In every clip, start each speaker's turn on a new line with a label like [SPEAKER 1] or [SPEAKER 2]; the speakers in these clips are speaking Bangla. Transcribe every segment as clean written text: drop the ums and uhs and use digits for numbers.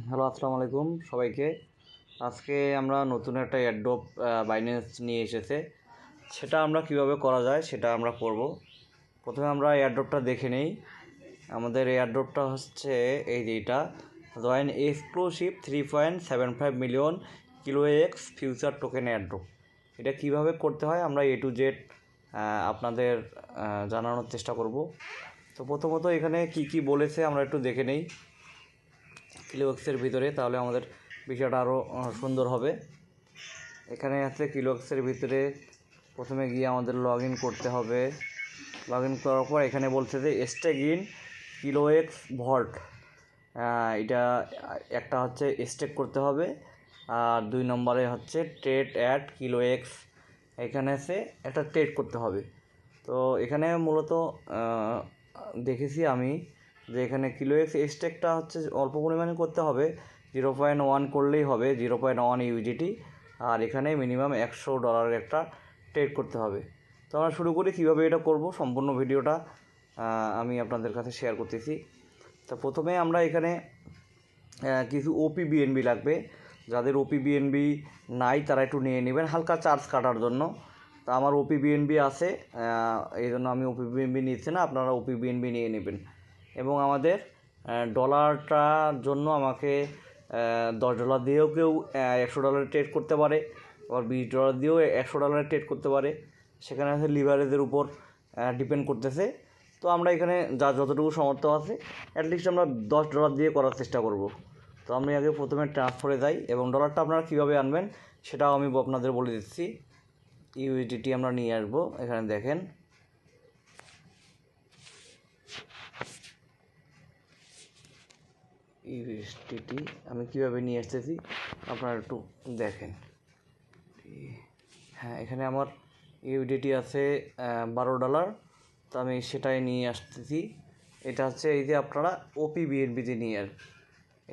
[SPEAKER 1] হ্যালো, আসসালামু আলাইকুম সবাইকে। আজকে আমরা নতুন একটা এয়ারড্রপ বাইন্যান্স নিয়ে এসেছে, সেটা আমরা কিভাবে করা যায় সেটা আমরা করব। প্রথমে আমরা এয়ারড্রপটা দেখে নেই। আমাদের এয়ারড্রপটা হচ্ছে এই যেটা join exclusive 3.75 million kilo x future token airdrop. এটা কিভাবে করতে হয় আমরা A to Z আপনাদের জানানোর চেষ্টা করব। তো প্রথমত এখানে কি কি বলেছে আমরা একটু দেখে নেই কিলোএক্সের ভিতরে, তাহলে আমাদের বিষয়টা আরও সুন্দর হবে। এখানে আছে কিলোএক্সের ভিতরে প্রথমে গিয়ে আমাদের লগ ইন করতে হবে। লগ ইন করার পর এখানে বলছে যে স্টেক ইন কিলোএক্স ভল্ট। এটা একটা হচ্ছে স্টেক করতে হবে, আর 2 নম্বরে হচ্ছে ট্রেড অ্যাট কিলোএক্স। এখানে এসে একটা ট্রেড করতে হবে। তো এখানে মূলত দেখেছি আমি যে এখানে কিলোএক্স স্টেকটা হচ্ছে অল্প পরিমাণে করতে হবে, 0.1 করলেই হবে, 0.1 ইউজিটি। আর এখানে মিনিমাম $100 একটা ট্রেড করতে হবে। তো আমরা শুরু করি কীভাবে এটা করব, সম্পূর্ণ ভিডিওটা আমি আপনাদের কাছে শেয়ার করতেছি। তো প্রথমে আমরা এখানে কিছু OP/BNB লাগবে। যাদের OP/BNB নাই তারা একটু নিয়ে নেবেন হালকা চার্জ কাটার জন্য। তা আমার OP/BNB আছে, এই জন্য আমি OP/BNB নিচ্ছি না, আপনারা OP/BNB নিয়ে নেবেন। এবং আমাদের ডলারটার জন্য আমাকে $10 দিয়েও কেউ $100 ট্রেড করতে পারে, আবার $20 দিয়েও $100 ট্রেড করতে পারে। সেখানে আছে লিভারেজের উপর ডিপেন্ড করতেছে। তো আমরা এখানে যা যতটুকু সামর্থ্য আছে অ্যাটলিস্ট আমরা $10 দিয়ে করার চেষ্টা করব। তো আমি আগে প্রথমে ট্রান্সফারে যাই, এবং ডলারটা আপনারা কীভাবে আনবেন সেটাও আমি আপনাদের বলে দিচ্ছি। ইউএসডিটি আমরা নিয়ে আসবো, এখানে দেখেন ইউএসডিটি আমি কীভাবে নিয়ে আসতেছি আপনারা একটু দেখেন। হ্যাঁ, এখানে আমার ইউএসডিটি আছে $12। তো আমি সেটাই নিয়ে আসতেছি। এটা হচ্ছে এই যে আপনারা OP/BNB-তে নিয়ে আসবেন,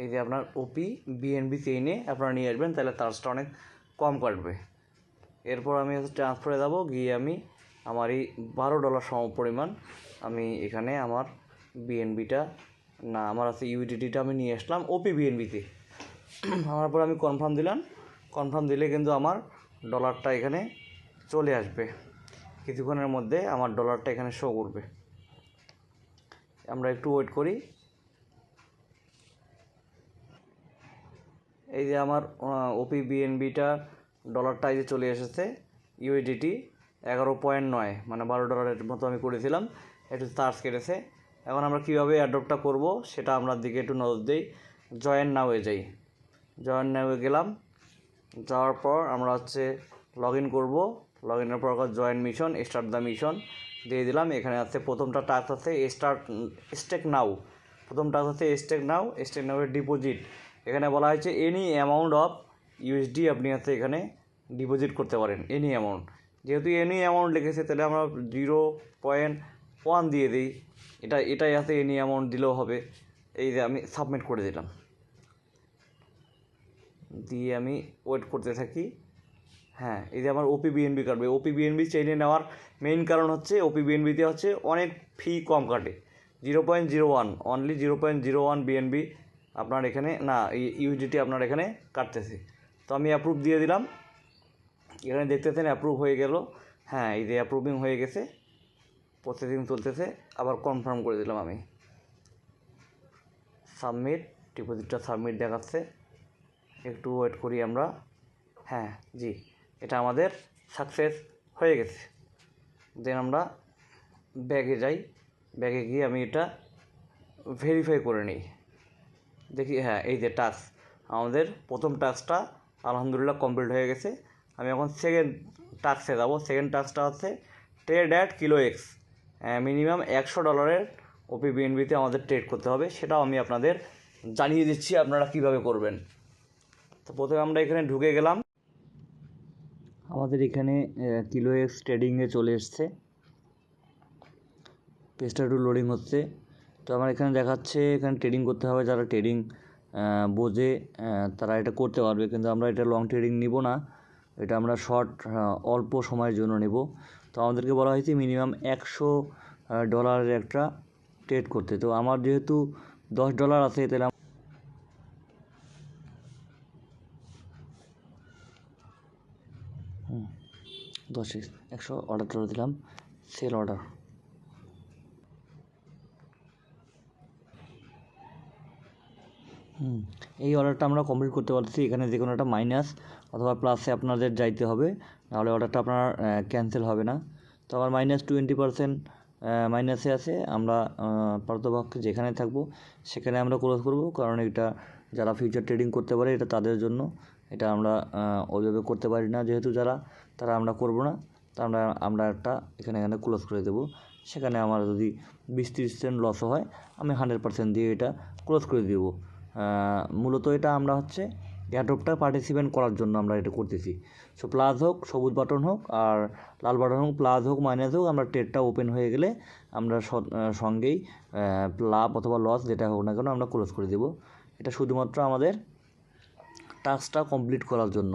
[SPEAKER 1] এই যে আপনার OP/BNB-তে এনে আপনারা নিয়ে আসবেন, তাহলে চার্জটা অনেক কম কাটবে। এরপর আমি হচ্ছে ট্রান্সফারে যাব, গিয়ে আমি আমার এই $12 সম পরিমাণ আমি এখানে আমার বিএনবিটা না আমার আছে ইউডিটিটা আমি নিয়ে আসলাম OP/BNB-তে। আমার পর আমি কনফার্ম দিলাম। কনফার্ম দিলে কিন্তু আমার ডলারটা এখানে চলে আসবে, কিছুক্ষণের মধ্যে আমার ডলারটা এখানে শো করবে। আমরা একটু ওয়েট করি। এই যে আমার OP/BNB-টা ডলারটা এই যে চলে এসেছে, ইউএসডিটি 11.9 মানে $12 মতো আমি করেছিলাম, একটু চার্জ কেটেছে। এখন আমরা কীভাবে অ্যাডপ্টটা করব সেটা আমরা দিকে একটু নজর দিই। জয়েন নাওয়ে যাই, জয়েন নাওয়ে গেলাম। যাওয়ার পর আমরা হচ্ছে লগ ইন করবো। লগ ইনের পর join mission, start the mission দিয়ে দিলাম। এখানে আছে প্রথমটা টাস্ক আছে স্টেক নাও। প্রথম টাস্ক হচ্ছে স্টেক নাওয়ের ডিপোজিট। এখানে বলা হয়েছে এনি অ্যামাউন্ট অফ ইউএসডি আপনি হচ্ছে এখানে ডিপোজিট করতে পারেন, এনি অ্যামাউন্ট। যেহেতু এনি অ্যামাউন্ট লিখেছে তাহলে আমরা 0.1 দিয়ে দিই। এটাই আছে, এনি অ্যামাউন্ট দিলেও হবে। এই যে আমি সাবমিট করে দিলাম, দিয়ে আমি ওয়েট করতে থাকি। হ্যাঁ, এই যে আমার OP/BNB কাটবে। OP/BNB চেইনে নেওয়ার মেইন কারণ হচ্ছে OP/BNB-তে হচ্ছে অনেক ফি কম কাটে, 0.01 অনলি 0.01 BNB আপনার এখানে না ইউএসডিটি আপনার এখানে কাটতেছে। তো আমি অ্যাপ্রুভ দিয়ে দিলাম। এখানে দেখতেছেন অ্যাপ্রুভ হয়ে গেল। হ্যাঁ, এই যে অ্যাপ্রুভিং হয়ে গেছে, প্রসেসিং চলতেছে। আবার কনফার্ম করে দিলাম আমি, সাবমিট। ডিপোজিটটা সাবমিট দেখাচ্ছে, একটু ওয়েট করি আমরা। হ্যাঁ জি, এটা আমাদের সাকসেস হয়ে গেছে। দেন আমরা ব্যাগে যাই, ব্যাগে গিয়ে আমি এটা ভেরিফাই করে নিই, দেখি। হ্যাঁ, এই যে টাস্ক, আমাদের প্রথম টাস্কটা আলহামদুলিল্লাহ কমপ্লিট হয়ে গেছে। আমি এখন সেকেন্ড টাস্কে যাব। সেকেন্ড টাস্কটা হচ্ছে ট্রেড অ্যাট কিলোএক্স। মিনিমাম $100 OP/BNB-তে আমাদের ট্রেড করতে হবে, সেটাও আমি আপনাদের জানিয়ে দিচ্ছি আপনারা কীভাবে করবেন। তো প্রথমে আমরা এখানে ঢুকে গেলাম। আমাদের এখানে কিলোএক্স ট্রেডিংয়ে চলে এসছে, পেজটা একটু লোডিং হচ্ছে। তো আমার এখানে দেখাচ্ছে এখানে ট্রেডিং করতে হবে, যারা ট্রেডিং বোঝে তারা এটা করতে পারবে, কিন্তু আমরা এটা লং ট্রেডিং নিব না, এটা আমরা শর্ট অল্প সময়ের জন্য নেব। তো আমাদেরকে বলা হয়েছে মিনিমাম $100 একটা ট্রেড করতে। তো আমার যেহেতু $10 আছে, তাহলে 10x100 অর্ডার দিলাম, সেল অর্ডার। এই অর্ডারটা আমরা কমপ্লিট করতে পারছি। এখানে যে কোনো একটা মাইনাস অথবা প্লাসে আপনাদের যাইতে হবে, নাহলে অর্ডারটা আপনার ক্যান্সেল হবে না। তো আমার -20% মাইনাসে আছে। আমরা পারতপক্ষে যেখানে থাকবো সেখানে আমরা ক্লোজ করব, কারণ এটা যারা ফিউচার ট্রেডিং করতে পারে এটা তাদের জন্য। এটা আমরা ওইভাবে করতে পারি না, যেহেতু তারা আমরা করব না। তা আমরা একটা এখানে ক্লোজ করে দেবো। সেখানে আমার যদি 20-30% লসও হয়, আমি 100% দিয়ে এটা ক্লোজ করে দেবো। মূলত এটা আমরা এয়ারড্রপটা পার্টিসিপেন্ট করার জন্য আমরা এটা করতেছি। সো প্লাস হোক, সবুজ বাটন হোক আর লাল বাটন হোক, প্লাস হোক মাইনাস হোক, আমরা ট্রেডটা ওপেন হয়ে গেলে আমরা সঙ্গেই লাভ অথবা লস যেটা হোক না কেন আমরা ক্লোজ করে দেবো। এটা শুধুমাত্র আমাদের টাস্কটা কমপ্লিট করার জন্য।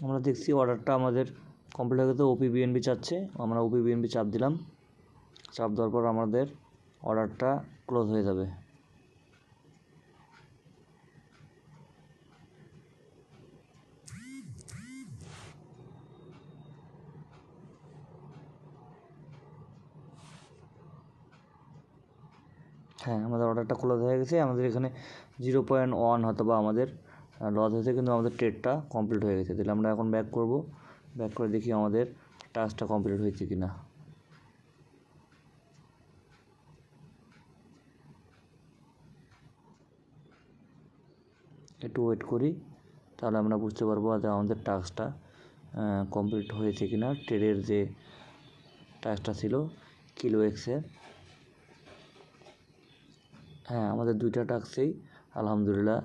[SPEAKER 1] আমরা দেখছি অর্ডারটা আমাদের কমপ্লিট হয়ে গেছে। ওপি বিএনবি চাচ্ছে, আমরা ওপি বিএনবি চাপ দিলাম। চাপ দেওয়ার পর আমাদের অর্ডারটা ক্লোজ হয়ে যাবে। হ্যাঁ, আমাদের অর্ডারটা ক্লোজ হয়ে গেছে। আমাদের এখানে 0.1 হয়তো বা আমাদের লস হয়েছে, কিন্তু আমাদের ট্রেডটা কমপ্লিট হয়ে গেছে। তাহলে আমরা এখন ব্যাক করব, ব্যাক করে দেখি আমাদের টাস্কটা কমপ্লিট হয়েছে কি না। একটু ওয়েট করি, তাহলে আমরা বুঝতে পারবো যে আমাদের টাস্কটা কমপ্লিট হয়েছে কি না। ট্রেডের যে টাস্কটা ছিল কিলো এক্সের, হ্যাঁ আমাদের 2টা টাস্কই আলহামদুলিল্লাহ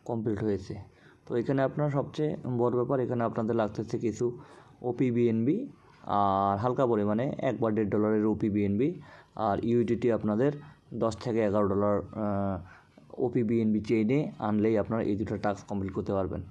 [SPEAKER 1] কমপ্লিট হয়েছে। তো এখানে আপনার সবচেয়ে বড় ব্যাপার, এখানে আপনাদের লাগতেছে কিছু ওপি বিএনবি আর হালকা পরিমাণে $1 বা $1.5 ওপি বিএনবি, আর ইউডিটি আপনাদের $10 থেকে $11 ওপি বিএনবি চেইনে আনলেই আপনারা এই 2টা টাস্ক কমপ্লিট করতে পারবেন।